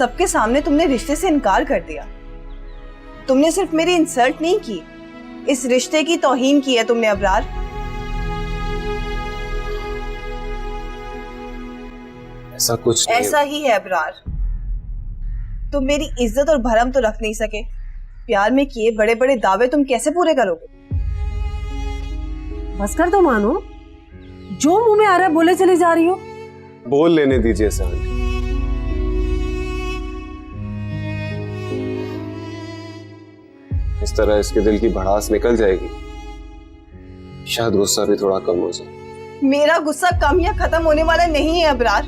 सबके सामने तुमने रिश्ते से इनकार कर दिया। तुमने सिर्फ मेरी इंसल्ट नहीं की, इस रिश्ते की तौहीन की है तुमने अबरार। ऐसा कुछ नहीं। ऐसा ही है अबरार। तुम मेरी इज्जत और भरम तो रख नहीं सके, प्यार में किए बड़े बड़े दावे तुम कैसे पूरे करोगे? बस कर दो मानो, जो मुंह में आ रहा है बोले चली जा रही हो। बोल लेने दीजिए सर आंटी। इस तरह इसके दिल की भड़ास निकल जाएगी, शायद गुस्सा भी थोड़ा कम हो जाए। मेरा गुस्सा कम या खत्म होने वाला नहीं है अबरार।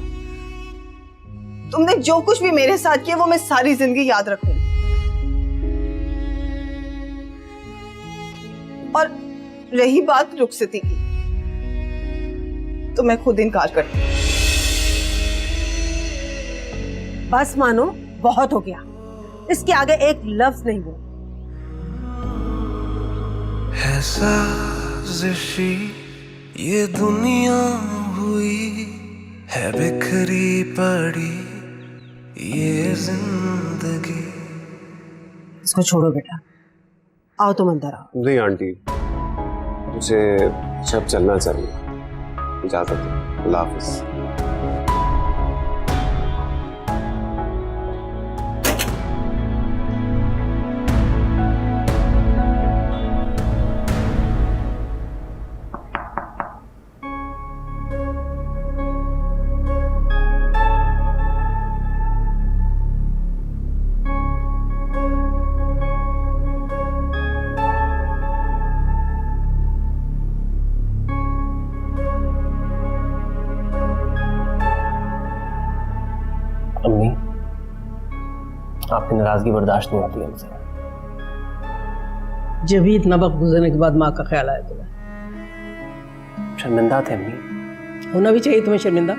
तुमने जो कुछ भी मेरे साथ किया वो मैं सारी जिंदगी याद रखूंगी। और रही बात रुखसती की, तो मैं खुद इनकार करती हूँ। बस मानो, बहुत हो गया, इसके आगे एक लफ्ज नहीं बोल। है साजिशी ये दुनिया हुई है, बिखरी पड़ी ये जिंदगी। इसको छोड़ो बेटा, आओ तुम अंदर आओ। नहीं आंटी, मुझे अब चलना चाहिए। इजाजत है, अल्लाह हाफिज। अम्मी, आपकी नाराजगी बर्दाश्त नहीं होती हमसे। जब भी इतना वक्त गुजरने के बाद माँ का ख्याल आया तुम्हें? शर्मिंदा थे अम्मी। होना भी चाहिए तुम्हें शर्मिंदा।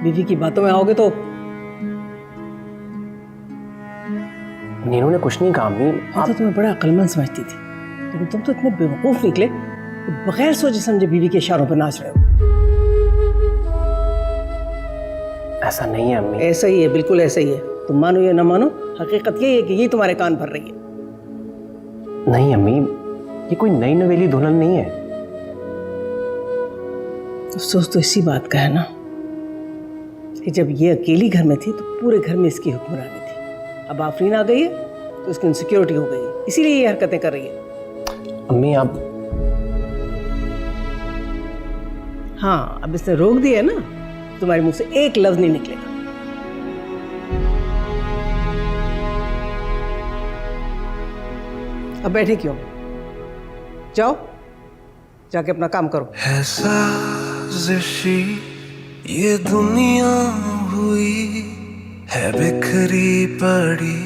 बीवी की बातों में आओगे तो। नीनू ने कुछ नहीं कहा अम्मी। मैं तो तुम्हें बड़ा अक्लमंद समझती थी, लेकिन तुम तो इतने बेवकूफ निकले, बगैर सोचे समझे बीवी के इशारों पर नाच रहे हो। ऐसा नहीं है अम्मी। ऐसा ही है, बिल्कुल ऐसा ही है। तुम मानो या ना मानो, हकीकत यही है कि ये तुम्हारे कान भर रही है। नहीं अम्मी, ये कोई नई नवेली दुल्हन नहीं है। अफसोस तो इसी बात का है ना कि जब ये अकेली घर में थी तो पूरे घर में इसकी हुक्मरानी थी। अब आफरीन आ गई है तो इसकी इनसिक्योरिटी हो गई है, इसीलिए ये हरकतें कर रही है। अम्मी आप। हाँ, अब इसने रोक दिया है ना, तुम्हारे मुंह से एक लफ्ज नहीं निकलेगा। अब बैठे क्यों? जाओ, जाके अपना काम करो। है साजिशी ये दुनिया हुई है, बिखरी पड़ी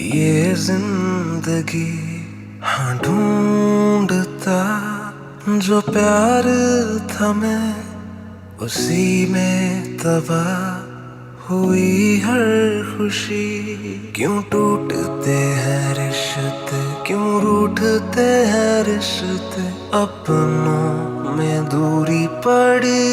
ये जिंदगी। हाँ, ढूंढता जो प्यार था मैं, उसी में तबाह हुई हर खुशी। क्यों टूटते हैं रिश्ते, क्यों रूठते हैं रिश्ते, अपनों में दूरी पड़ी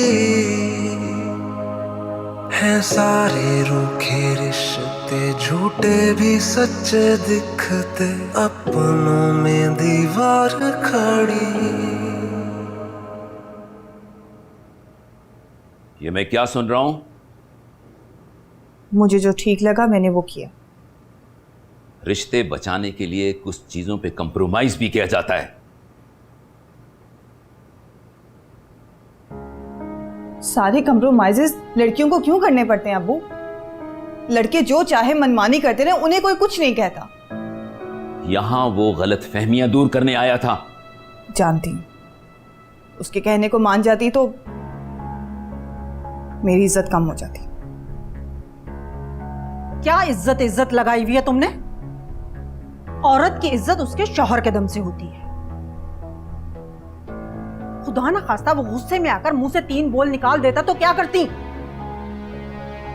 है। सारे रूखे रिश्ते झूठे भी सच्चे दिखते, अपनों में दीवार खड़ी। ये मैं क्या सुन रहा हूं? मुझे जो ठीक लगा मैंने वो किया। रिश्ते बचाने के लिए कुछ चीजों पे कंप्रोमाइज भी किया जाता है। सारे कंप्रोमाइजेस लड़कियों को क्यों करने पड़ते हैं अब्बू? लड़के जो चाहे मनमानी करते रहे, उन्हें कोई कुछ नहीं कहता। यहां वो गलत फहमियां दूर करने आया था। जानती हूं, उसके कहने को मान जाती तो मेरी इज्जत कम हो जाती। क्या इज्जत इज्जत लगाई हुई है तुमने? औरत की इज्जत उसके शौहर के दम से होती है। खुदा ना खास्ता वो गुस्से में आकर मुंह से 3 बोल निकाल देता तो क्या करती?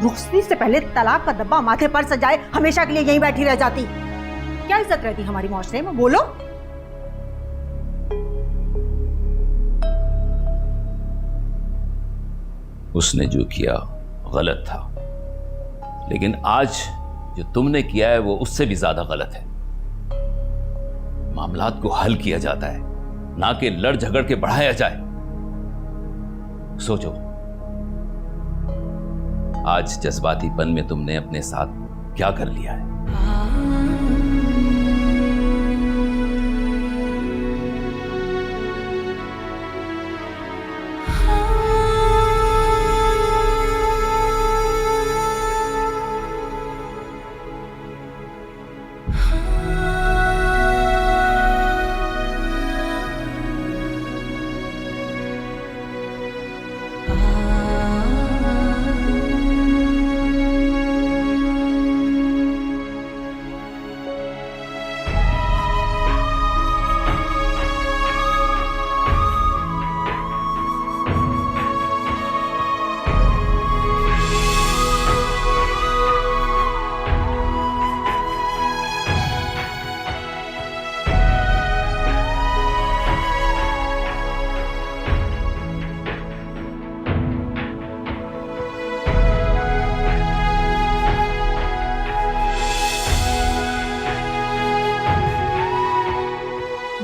रुखसती से पहले तलाक का डब्बा माथे पर सजाए हमेशा के लिए यहीं बैठी रह जाती। क्या इज्जत रहती हमारी माशरे में? बोलो। उसने जो किया गलत था, लेकिन आज जो तुमने किया है वो उससे भी ज्यादा गलत है। मामलात को हल किया जाता है, ना कि लड़ झगड़ के बढ़ाया जाए। सोचो, आज जज्बातीपन में तुमने अपने साथ क्या कर लिया है।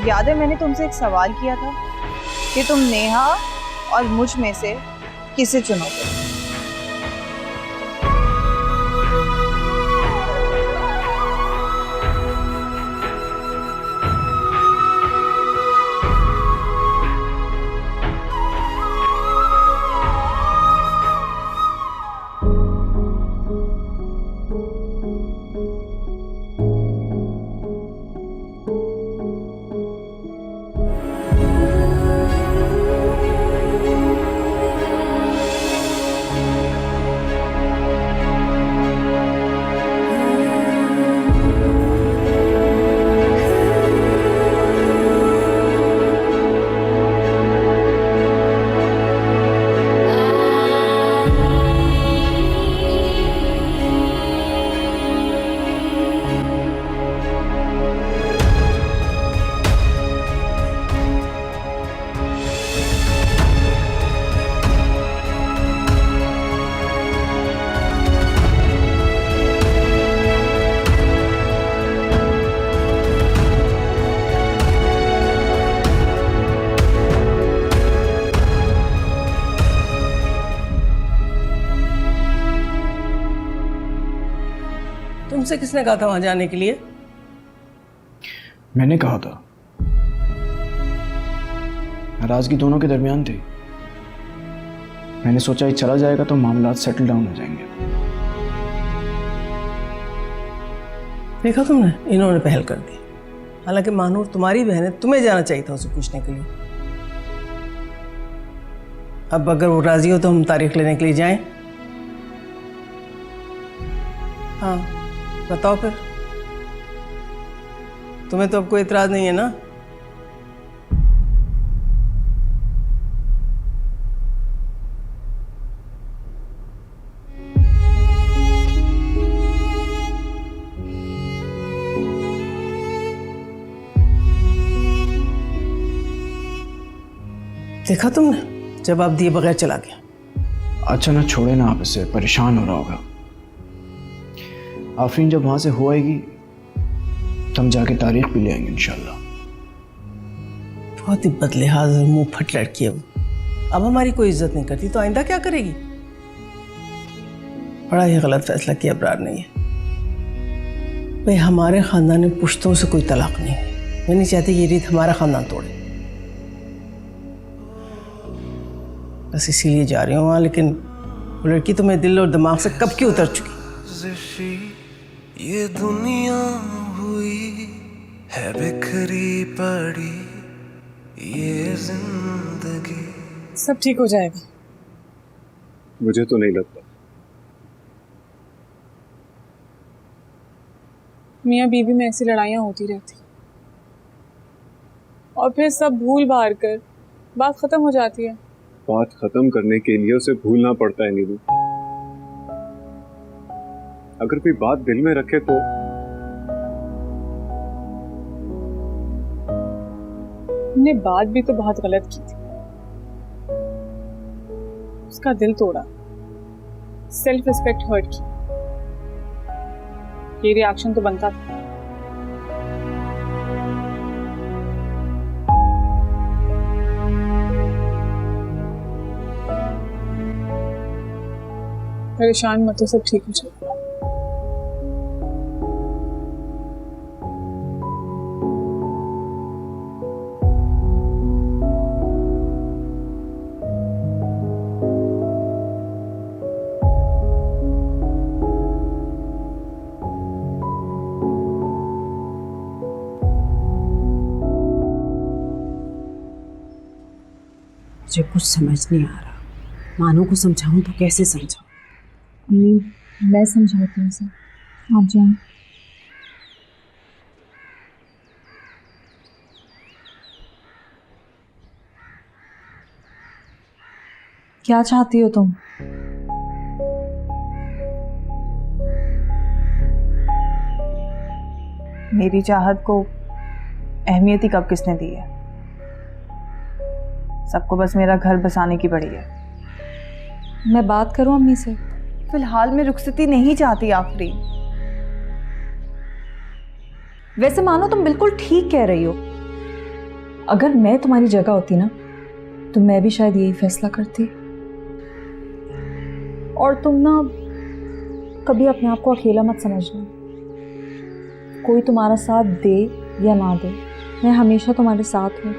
याद है मैंने तुमसे एक सवाल किया था कि तुम नेहा और मुझ में से किसे चुनोगे? तुमसे किसने कहा था वहां जाने के लिए? मैंने कहा था। नाराजगी दोनों के दरमियान थी। मैंने सोचा ये चला जाएगा तो मामला सेटल डाउन हो जाएंगे। देखा तुमने, इन्होंने पहल कर दी। हालांकि महानूर तुम्हारी बहन है, तुम्हें जाना चाहिए था उसे पूछने के लिए। अब अगर वो राजी हो तो हम तारीख लेने के लिए जाएं? हाँ बताओ फिर। तुम्हें तो अब कोई इतराज नहीं है ना? देखा तुमने, जवाब दिए बगैर चला गया। अच्छा ना, छोड़े ना, आप इससे परेशान हो रहा होगा। आफरीन जब वहां से हो आएगी तब जाके तारीख भी ले आएंगे इंशाल्लाह। बहुत ही बदलिहाज और मुंह फट लड़की है वो। अब हमारी कोई इज्जत नहीं करती तो आइंदा क्या करेगी? बड़ा ही गलत फैसला किया अबरार ने ये। भाई हमारे खानदान में पुश्तों से कोई तलाक नहीं है। मैं नहीं चाहती ये रीत हमारा खानदान तोड़े, बस इसीलिए जा रही हूँ वहाँ। लेकिन वो लड़की तो मेरे दिल और दिमाग से कब की उतर चुकी। ये दुनिया हुई है बिखरी पड़ी, ये जिंदगी। सब ठीक हो जाएगा। मुझे तो नहीं लगता। मियाँ बीवी में ऐसी लड़ाइयाँ होती रहती और फिर सब भूल भार कर बात खत्म हो जाती है। बात खत्म करने के लिए उसे भूलना पड़ता है नीलू। अगर कोई बात दिल में रखे तो हमने बात भी तो बहुत गलत की थी। उसका दिल तोड़ा, सेल्फ रिस्पेक्ट हर्ट की। ये रिएक्शन तो बनता था। परेशान मत हो, सब ठीक हो जाएगा। मुझे कुछ समझ नहीं आ रहा। मानो को समझाऊं तो कैसे समझाऊं? अम्मी, मैं समझाती हूँ सर, आप जाएं। क्या चाहती हो तुम? मेरी चाहत को अहमियत ही कब किसने दी है? सबको बस मेरा घर बसाने की पड़ी है। मैं बात करूँ अम्मी से? फिलहाल मैं रुखसती नहीं चाहती आफरीन। वैसे मानो तुम बिल्कुल ठीक कह रही हो। अगर मैं तुम्हारी जगह होती ना तो मैं भी शायद यही फैसला करती। और तुम ना कभी अपने आप को अकेला मत समझना। कोई तुम्हारा साथ दे या ना दे, मैं हमेशा तुम्हारे साथ हूँ।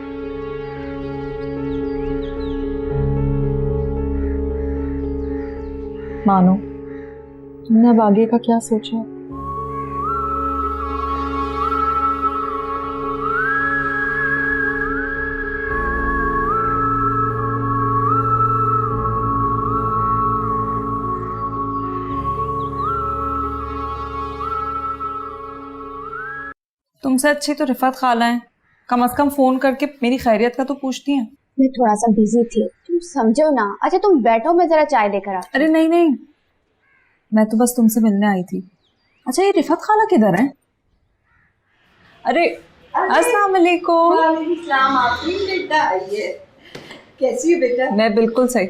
मानो, तुमने अब आगे का क्या सोचा है? तुमसे अच्छी तो रिफत खाला है, कम से कम फोन करके मेरी खैरियत का तो पूछती हैं। मैं थोड़ा सा बिजी थी, तुम समझो ना। अच्छा तुम बैठो, मैं जरा चाय लेकर आती। अरे नहीं नहीं, मैं तो बस तुमसे मिलने आई थी। अच्छा ये रिफत खाला किधर है? अरे अस्सलाम वालेकुम। वालेकुम सलाम। आफरीन बेटा आइए। कैसी हो बेटा? मैं बिल्कुल सही।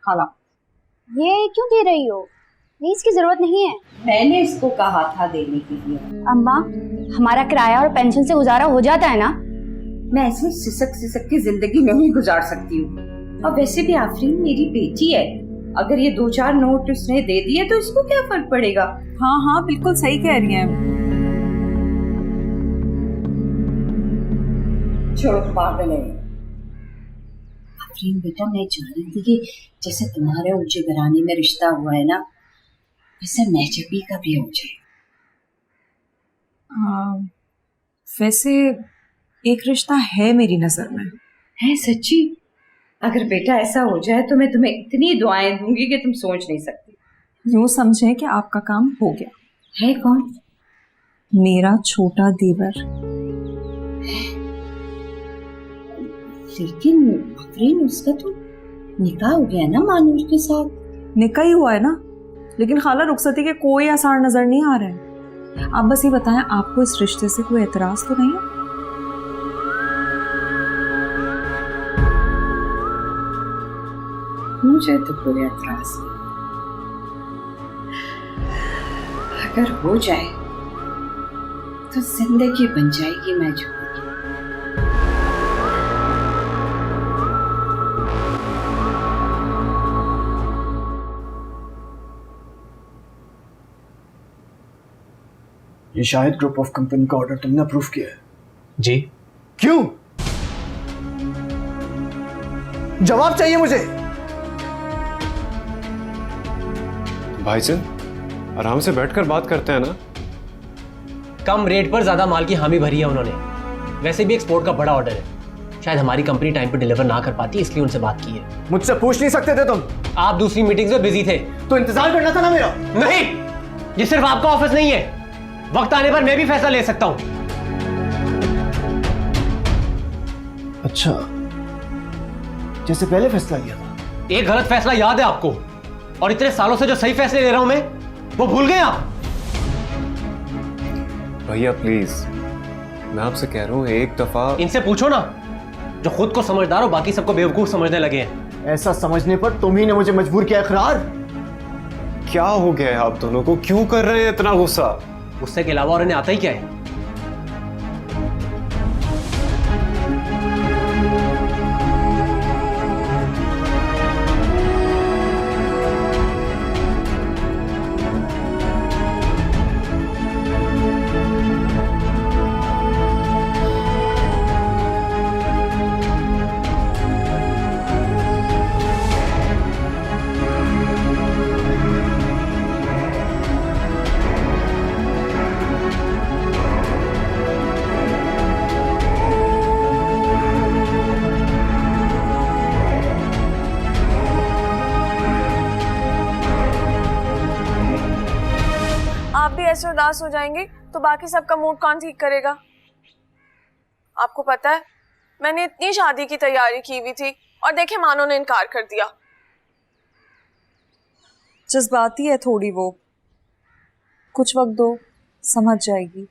खाला ये क्यों दे रही हो? नहीं, इसकी जरूरत नहीं है। मैंने इसको कहा था देने के लिए। अम्मा, हमारा किराया और पेंशन से गुजारा हो जाता है ना। मैं ऐसे सिसक सिसक की जिंदगी नहीं गुजार सकती हूँ। और वैसे भी आफरीन मेरी बेटी है, अगर ये 2-4 नोट उसने दे दिए तो इसको क्या फर्क पड़ेगा? हाँ हाँ बिल्कुल सही कह रही हैं। छोड़ो, पागल है। आफरीन बेटा, मैं चाह रही थी कि जैसे तुम्हारे ऊंचे घराने में रिश्ता हुआ है ना, वैसे महजबी का भी हो जाए। वैसे एक रिश्ता है मेरी नजर में। है सच्ची? अगर बेटा ऐसा हो जाए तो मैं तुम्हें इतनी दुआएं दूंगी कि तुम सोच नहीं सकती। यूँ समझे कि आपका काम हो गया। है कौन? मेरा छोटा देवर। लेकिन आफरीन, उसका तो निकाह हो गया ना मानूर के साथ। निकाह ही हुआ है ना, लेकिन खाला रुखसती के कोई आसार नजर नहीं आ रहे हैं। आप बस ये बताएं, आपको इस रिश्ते से कोई एतराज तो नहीं है? मुझे तो कोई एतराज नहीं। अगर हो जाए तो जिंदगी बन जाएगी महजूब। ये शायद ग्रुप ऑफ कंपनी का ऑर्डर तुमने अप्रूव किया है? जी। क्यों? जवाब चाहिए मुझे। भाईजान आराम से बैठकर बात करते हैं ना। कम रेट पर ज्यादा माल की हामी भरी है उन्होंने। वैसे भी एक्सपोर्ट का बड़ा ऑर्डर है, शायद हमारी कंपनी टाइम पे डिलीवर ना कर पाती, इसलिए उनसे बात की है। मुझसे पूछ नहीं सकते थे तुम? आप दूसरी मीटिंग्स में बिजी थे तो इंतजार करना था ना मेरा। नहीं, ये सिर्फ आपका ऑफिस नहीं है, वक्त आने पर मैं भी फैसला ले सकता हूं। अच्छा, जैसे पहले फैसला किया था। एक गलत फैसला याद है आपको, और इतने सालों से जो सही फैसले ले रहा हूं मैं, वो भूल गए आप? भैया प्लीज, मैं आपसे कह रहा हूं एक दफा। इनसे पूछो ना, जो खुद को समझदार और बाकी सबको बेवकूफ समझने लगे हैं। ऐसा समझने पर तुम ही ने मुझे मजबूर किया इकरार। क्या हो गया है आप दोनों को? क्यों कर रहे हैं इतना गुस्सा? गुस्से के अलावा और इन्हें आता ही क्या है? आप भी ऐसे उदास हो जाएंगे तो बाकी सबका मूड कौन ठीक करेगा? आपको पता है मैंने इतनी शादी की तैयारी की हुई थी और देखे मानो ने इनकार कर दिया। जज्बाती है थोड़ी वो, कुछ वक्त दो समझ जाएगी।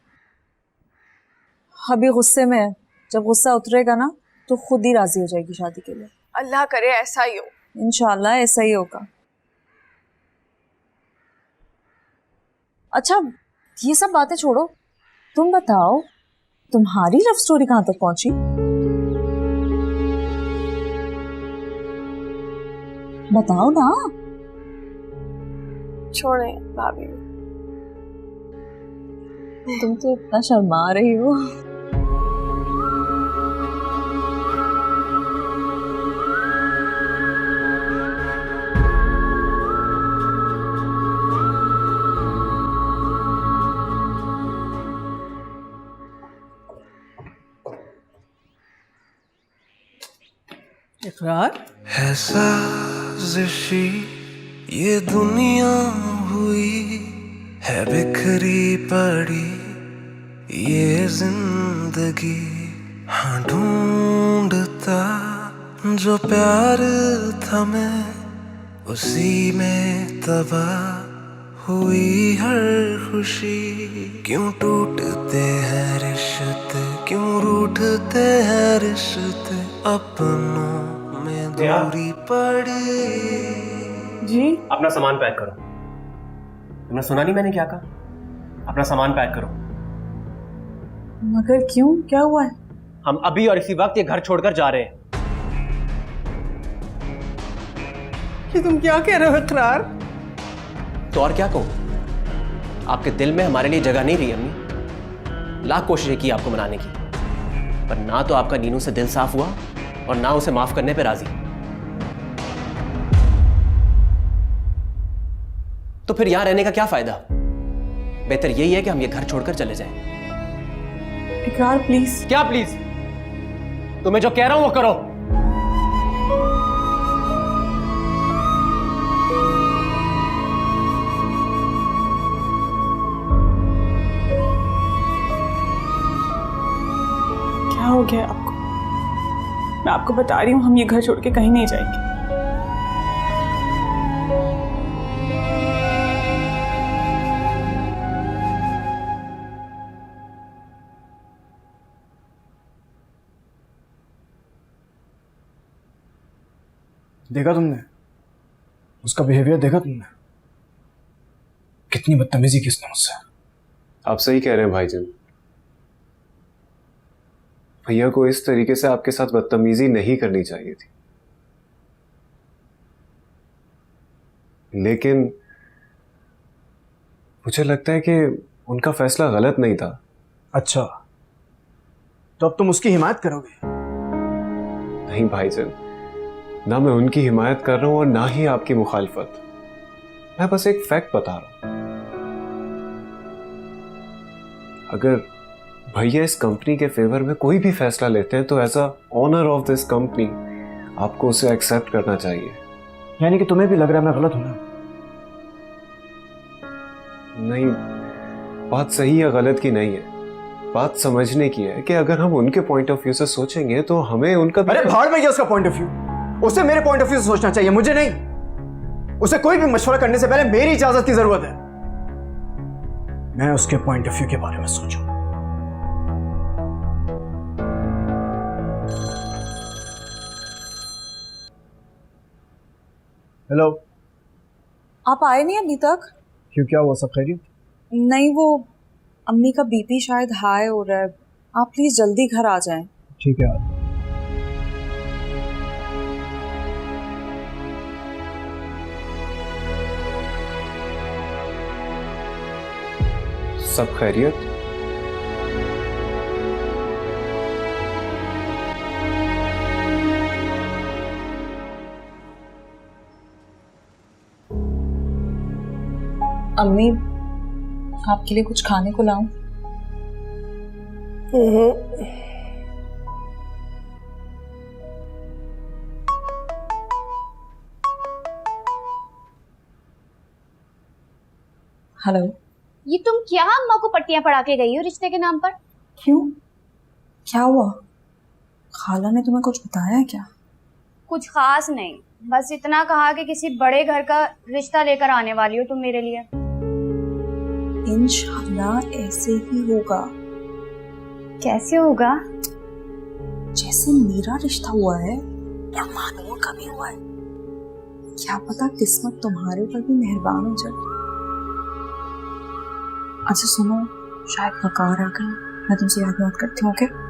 अभी गुस्से में है, जब गुस्सा उतरेगा ना तो खुद ही राजी हो जाएगी शादी के लिए। अल्लाह करे ऐसा ही हो। इंशाल्लाह ऐसा ही होगा। अच्छा ये सब बातें छोड़ो, तुम बताओ तुम्हारी लव स्टोरी कहां तक पहुंची? बताओ ना। छोड़े भाभी, तुम तो इतना शर्मा रही हो। इकरार है साजिशी ये दुनिया हुई है बिखरी पड़ी ये जिंदगी। हाँ ढूंढता जो प्यार था मैं उसी में तबाह हुई हर खुशी। क्यों टूटते हैं रिश्ते, क्यों रूठते हैं रिश्ते, अपनों में दूरी पड़ी। जी अपना सामान पैक करो। तुमने सुना नहीं मैंने क्या कहा? अपना सामान पैक करो। मगर क्यों, क्या हुआ है? हम अभी और इसी वक्त ये घर छोड़कर जा रहे हैं। ये तुम क्या कह रहे हो इकरार? तो और क्या कहूं? आपके दिल में हमारे लिए जगह नहीं रही अम्मी। लाख कोशिशें की आपको मनाने की, पर ना तो आपका नीनू से दिल साफ हुआ और ना उसे माफ करने पे राजी। तो फिर यहां रहने का क्या फायदा? बेहतर यही है कि हम ये घर छोड़कर चले जाएं। इकरार प्लीज। क्या प्लीज? तुम्हें जो कह रहा हूं वो करो। क्या हो गया आपको? मैं आपको बता रही हूँ हम ये घर छोड़ के कहीं नहीं जाएंगे। देखा तुमने उसका बिहेवियर? देखा तुमने कितनी बदतमीजी की उसने मुझसे? आप सही कह रहे हैं भाईजान। भैया को इस तरीके से आपके साथ बदतमीजी नहीं करनी चाहिए थी, लेकिन मुझे लगता है कि उनका फैसला गलत नहीं था। अच्छा तो अब तुम उसकी हिमायत करोगे? नहीं भाईजान, ना मैं उनकी हिमायत कर रहा हूं और ना ही आपकी मुखालफत। मैं बस एक फैक्ट बता रहा हूं। अगर भैया इस कंपनी के फेवर में कोई भी फैसला लेते हैं तो as a owner of this company आपको उसे एक्सेप्ट करना चाहिए। यानी कि तुम्हें भी लग रहा है मैं गलत हूं ना? नहीं, बात सही या गलत की नहीं है, बात समझने की है कि अगर हम उनके पॉइंट ऑफ व्यू से सोचेंगे तो हमें उनका। अरे भाड़ में गया उसका पॉइंट ऑफ व्यू। उसे मेरे पॉइंट ऑफ व्यू से सोचना चाहिए, मुझे नहीं। उसे कोई भी मशवरा करने से पहले मेरी इजाजत की जरूरत है। मैं उसके पॉइंट ऑफ व्यू के बारे में सोचूं। हेलो। आप आए नहीं अभी तक? क्यों, क्या हुआ, सब खैरियत? नहीं, वो अम्मी का बीपी शायद हाई हो रहा है। आप प्लीज जल्दी घर आ जाएं। ठीक है। सब खैरियत? अम्मी, आपके लिए कुछ खाने को लाऊं? हेलो। ये तुम क्या अम्मा को पट्टियां पढ़ा के गई हो रिश्ते के नाम पर? क्यों, क्या हुआ? खाला ने तुम्हें कुछ बताया है क्या? कुछ खास नहीं, बस इतना कहा कि किसी बड़े घर का रिश्ता लेकर आने वाली हो तुम मेरे लिए। इंशाल्लाह ऐसे ही होगा। कैसे होगा? जैसे मेरा रिश्ता हुआ है और मानूर का भी हुआ है। क्या पता किस्मत तुम्हारे ऊपर भी मेहरबान हो जाए। अच्छा सुनो, शायद वकार आ गई, मैं तुमसे याद बात करती हूँ। ओके?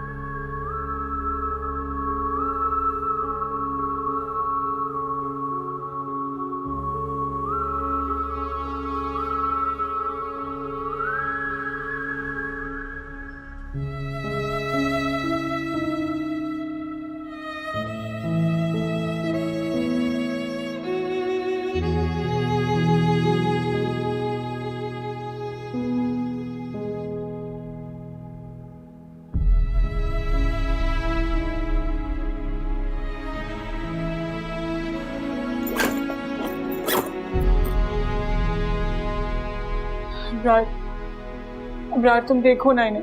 अब्रार, तुम देखो ना इन्हें,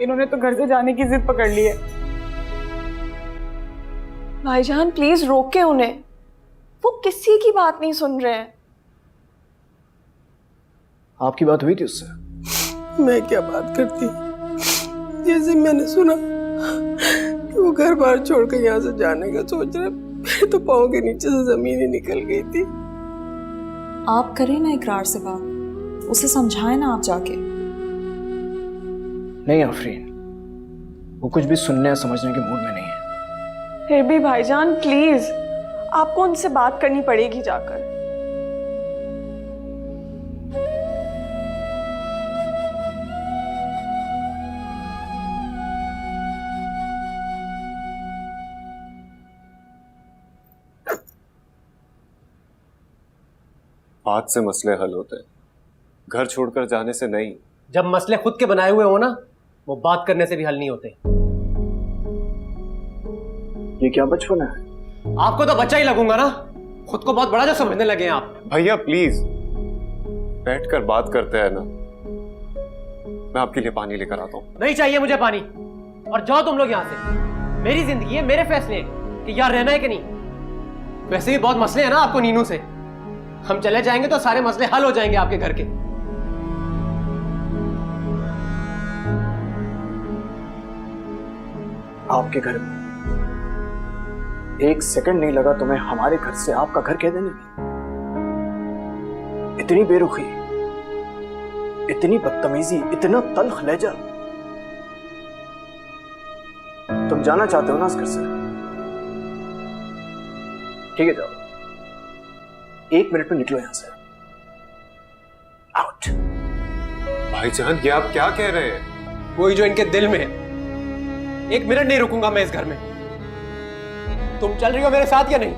इन्होंने तो घर से जाने की जिद पकड़ ली है। भाईजान प्लीज रोके उन्हें, वो किसी की बात नहीं सुन रहे हैं। आपकी बात हुई थी उससे? मैं क्या बात करती, जैसे मैंने सुना कि वो घर बार छोड़कर यहाँ से जाने का सोच रहे, मेरे तो पाँव के नीचे से जमीन ही निकल गई थी। आप करें ना इकरार से बात, उसे समझाएं ना आप जाके। नहीं आफरीन, वो कुछ भी सुनने या समझने के मूड में नहीं है। फिर भी भाईजान प्लीज, आपको उनसे बात करनी पड़ेगी जाकर। बात से मसले हल होते हैं, घर छोड़कर जाने से नहीं। जब मसले खुद के बनाए हुए हो ना, वो बात करने से भी हल नहीं होते। ये क्या बचपन है? आपको तो बच्चा ही लगूंगा ना, खुद को बहुत बड़ा जो समझने लगे हैं आप। भैया प्लीज बैठकर बात करते हैं ना, मैं आपके लिए पानी लेकर आता हूँ। नहीं चाहिए मुझे पानी, और जाओ तुम लोग यहाँ से। मेरी जिंदगी है, मेरे फैसले कि यहाँ रहना है कि नहीं। वैसे भी बहुत मसले हैं ना आपको नीनू से, हम चले जाएंगे तो सारे मसले हल हो जाएंगे आपके घर के। आपके घर में एक सेकंड नहीं लगा तुम्हें हमारे घर से आपका घर कह देने में? इतनी बेरुखी, इतनी बदतमीजी, इतना तल्ख लहजा। तुम जाना चाहते हो ना इस घर से? ठीक है जाओ, 1 मिनट में निकलो यहां से। आउट। भाईजान ये आप क्या कह रहे हैं? वही जो इनके दिल में है। 1 मिनट नहीं रुकूंगा मैं इस घर में। तुम चल रही हो मेरे साथ या नहीं?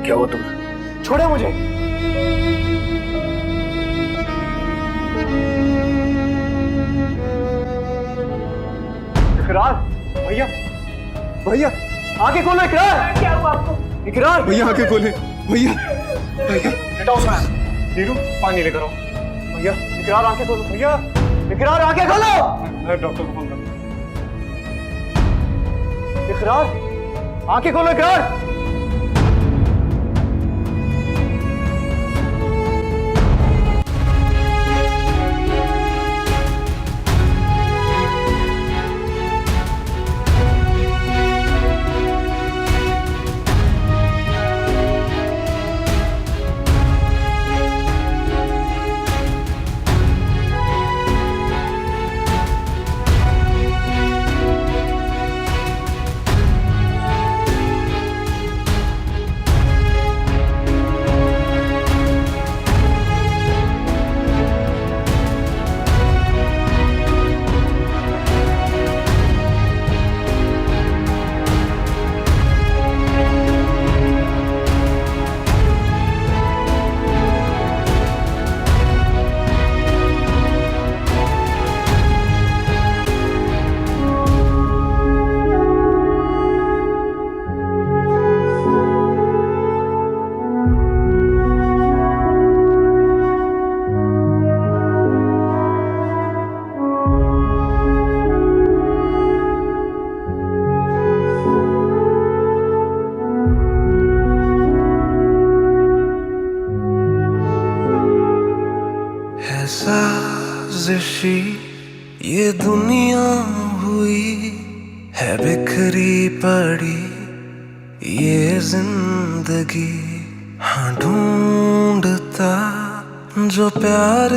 क्या हुआ तुम्हें? छोड़ो मुझे। इकरार, भैया भैया आगे खोलो। इकरार, क्या हुआ आपको? इकरार, भैया आगे खोले। भैया भैया हटाओ उसमें। नीरू पानी लेकर आओ। भैया इकरार आंखें खोलो। भैया इकरार आंखें खोलो। मैं डॉक्टर को फोन करता हूं। इकरार आंखें खोलो। इकरार, साजिशी ये दुनिया हुई है बिखरी पड़ी ये जिंदगी। हाँ ढूंढता जो प्यार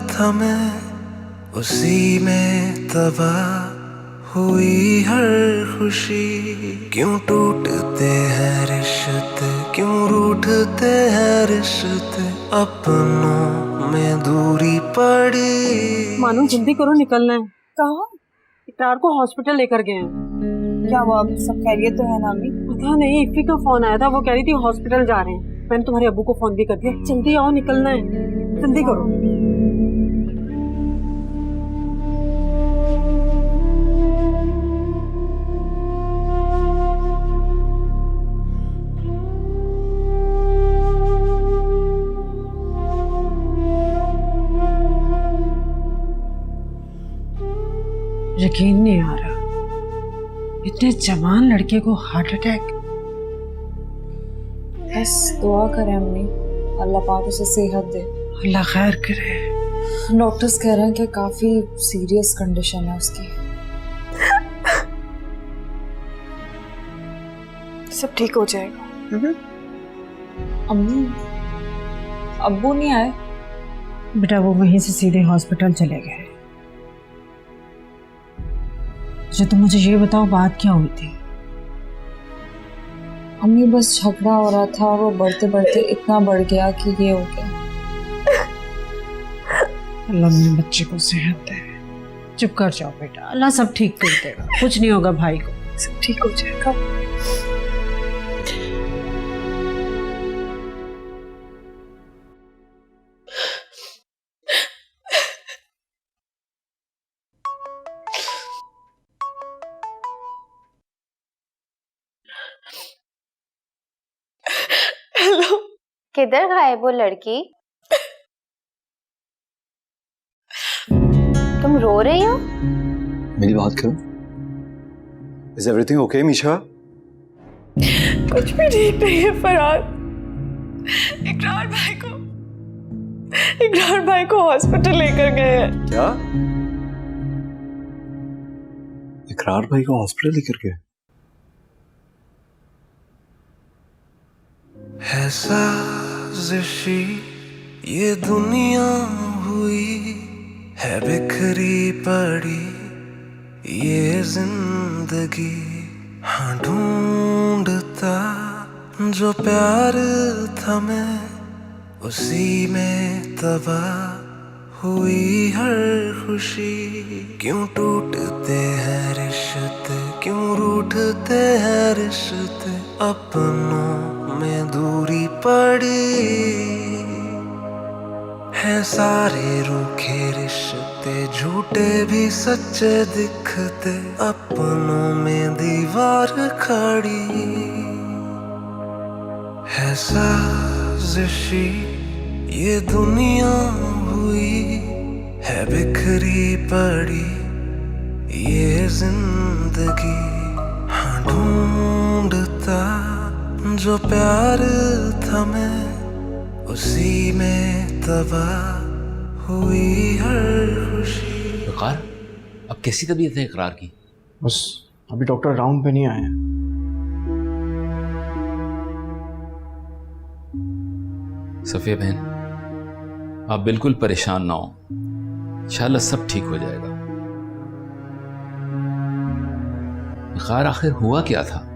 था मैं उसी में तबाह हुई हर खुशी। क्यों टूटते हैं रिश्ते, क्यों रूठते हैं रिश्ते, अपनों में दूरी पड़ी। मानो जल्दी करो, निकलना है। कहाँ? इकरार को हॉस्पिटल लेकर गए हैं। क्या हुआ? सब खैरियत तो है ना अम्मी? पता नहीं, इफ़ी का फोन आया था, वो कह रही थी हॉस्पिटल जा रहे हैं। मैंने तुम्हारे अब्बू को फोन भी कर दिया। जल्दी आओ, निकलना है, जल्दी करो। यकीन नहीं आ रहा, इतने जवान लड़के को हार्ट अटैक। बस दुआ करें अम्मी, अल्लाह पाक उसे सेहत दे। अल्लाह खैर करे। डॉक्टर्स कह रहे हैं कि काफी सीरियस कंडीशन है उसकी। सब ठीक हो जाएगा। अम्मी, अब्बू नहीं आए? बेटा वो वहीं से सीधे हॉस्पिटल चले गए। जो तुम मुझे ये बताओ, बात क्या हुई थी? अम्मी बस झगड़ा हो रहा था और वो बढ़ते बढ़ते इतना बढ़ गया कि ये हो गया। अल्लाह मेरे बच्चे को सेहत दे। चुप कर जाओ बेटा, अल्लाह सब ठीक कर देगा, कुछ नहीं होगा भाई को, सब ठीक हो जाएगा। हेलो, किधर गायब वो लड़की? तुम रो रही हो? मेरी बात करो। Is everything okay, Misha? कुछ भी ठीक नहीं है फराज। इकरार भाई को हॉस्पिटल लेकर गए हैं। क्या? इकरार भाई को हॉस्पिटल लेकर गए? है साजिशी ये दुनिया हुई है बिखरी पड़ी ये जिंदगी। हाँ ढूंढता जो प्यार था मैं उसी में तबाह हुई हर खुशी। क्यों टूटते हैं रिश्ते, क्यों रूठते हैं रिश्ते, अपनों में दूरी पड़ी। हैं सारे रूखे रिश्ते झूठे भी सच्चे दिखते, अपनों में दीवार खड़ी। है साजिशी ये दुनिया हुई है बिखरी पड़ी ये जिंदगी। हाँ ढूंढता जो प्यार था मैं उसी में तबाह हुई हर खुशी। वकार, अब कैसी तबीयत है इकरार की? बस अभी डॉक्टर राउंड पे नहीं आए हैं। सफिया बहन, आप बिल्कुल परेशान ना हो, इंशाल्लाह सब ठीक हो जाएगा। इकरार आखिर हुआ क्या था?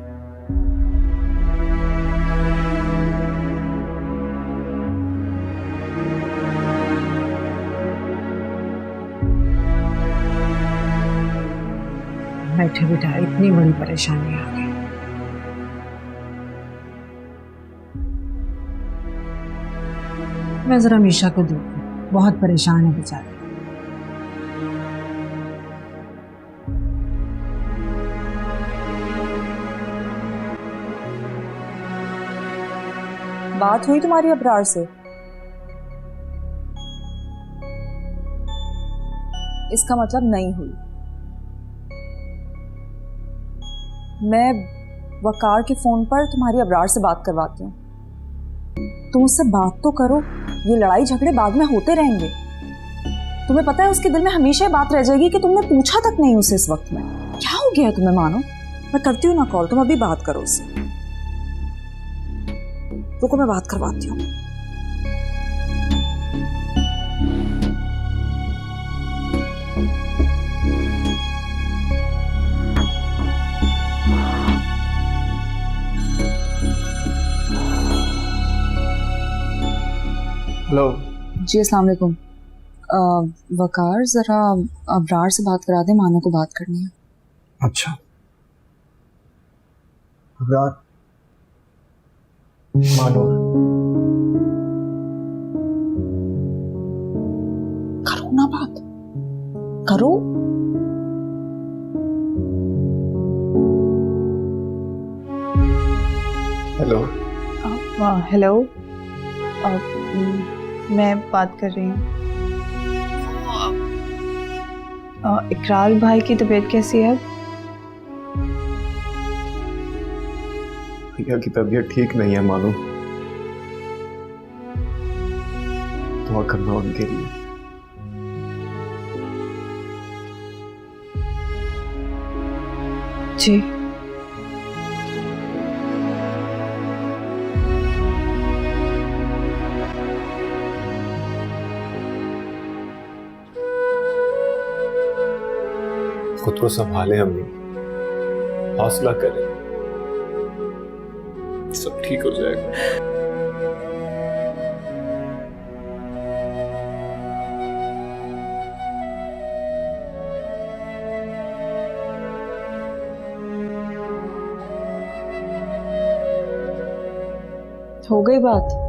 बैठे बेटा, इतनी बड़ी परेशानी आ गई। मैं जरा मीशा को देखूं, बहुत परेशान है बेचारी। बात हुई तुम्हारी अबरार से? इसका मतलब नहीं हुई। मैं वकार के फोन पर तुम्हारी अबरार से बात करवाती हूँ। तुम उससे बात तो करो, ये लड़ाई झगड़े बाद में होते रहेंगे। तुम्हें पता है उसके दिल में हमेशा बात रह जाएगी कि तुमने पूछा तक नहीं उसे इस वक्त में। क्या हो गया है तुम्हें मानो? मैं करती हूँ ना कॉल, तुम अभी बात करो उससे। रुको मैं बात करवाती हूँ। हेलो जी अस्सलाम वालेकुम। वकार जरा अबरार से बात करा दे, मानो को बात करनी है। अच्छा अबरार, मानो करो ना बात, करो। हेलो। हेलो, मैं बात कर रही हूँ। इकरार भाई की तबीयत कैसी है? भैया की तबीयत ठीक नहीं है मानो, दुआ करना उनके लिए। जी खुद को संभालें अम्मी, हौसला करें, सब ठीक हो जाएगा। हो गई बात?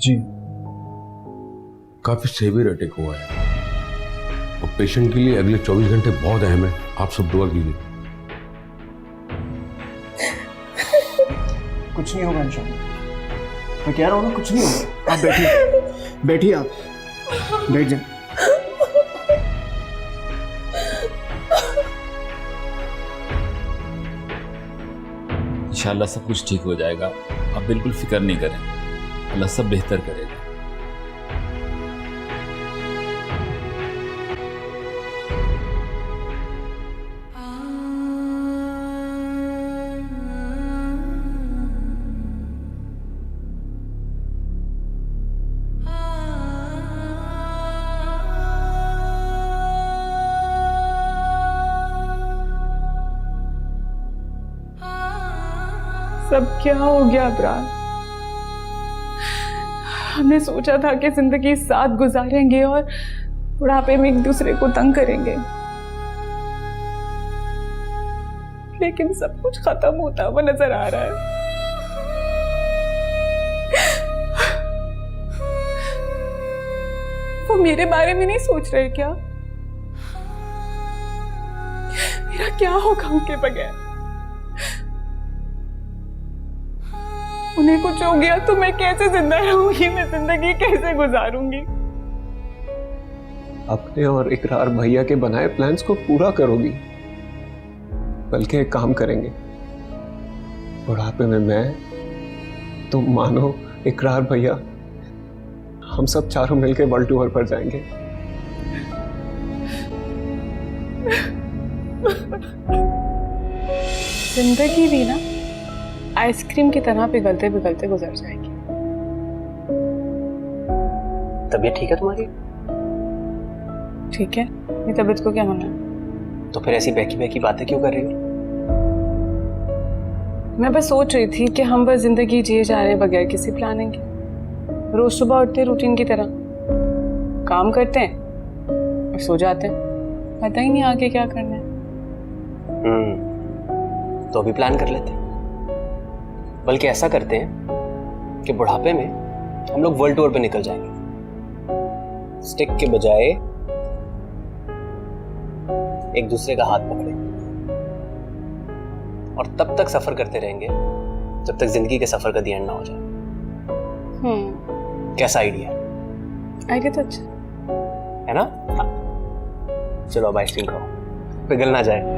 जी काफी सेवियर अटैक हुआ है और पेशेंट के लिए अगले 24 घंटे बहुत अहम है। आप सब दुआ कीजिए। कुछ नहीं होगा इंशाल्लाह, मैं कह रहा हूँ ना कुछ नहीं होगा। आप बैठिए, बैठिए, आप बैठ जाए। इंशाल्लाह सब कुछ ठीक हो जाएगा, आप बिल्कुल फिक्र नहीं करें, अल्लाह सब बेहतर करेगा। सब क्या हो गया अबरार? हमने सोचा था कि जिंदगी साथ गुजारेंगे और बुढ़ापे में एक दूसरे को तंग करेंगे, लेकिन सब कुछ खत्म होता हुआ नजर आ रहा है। वो मेरे बारे में नहीं सोच रहे क्या? मेरा क्या होगा उनके बगैर? उन्हें कुछ हो गया तो मैं कैसे जिंदा रहूंगी? मैं जिंदगी कैसे गुजारूंगी? अपने और इकरार भैया के बनाए प्लान्स को पूरा करोगी, बल्कि एक काम करेंगे, बुढ़ापे में मैं, तुम, मानो, इकरार भैया, हम सब चारों मिलकर वर्ल्ड टूर पर जाएंगे। जिंदगी भी ना आइसक्रीम की तरह पिघलते पिघलते गुजर जाएगी। तबीयत ठीक है तुम्हारी? ठीक है, मेरी तबीयत को क्या होना है? तो फिर ऐसी बहकी बहकी बातें क्यों कर रही हो? मैं बस सोच रही थी कि हम बस जिंदगी जिए जा रहे हैं बगैर किसी प्लानिंग के। रोज सुबह उठते रूटीन की तरह काम करते हैं और सो जाते हैं, पता ही नहीं आगे क्या करना है। तो अभी प्लान कर लेते हैं, बल्कि ऐसा करते हैं कि बुढ़ापे में हम लोग वर्ल्ड टूर पे निकल जाएंगे। स्टिक के बजाय एक दूसरे का हाथ पकड़े और तब तक सफर करते रहेंगे जब तक जिंदगी के सफर का दी एंड ना हो जाए। कैसा आइडिया तो अच्छा है ना? हाँ। चलो अब आइसक्रीम खाओ, पिघल ना जाए।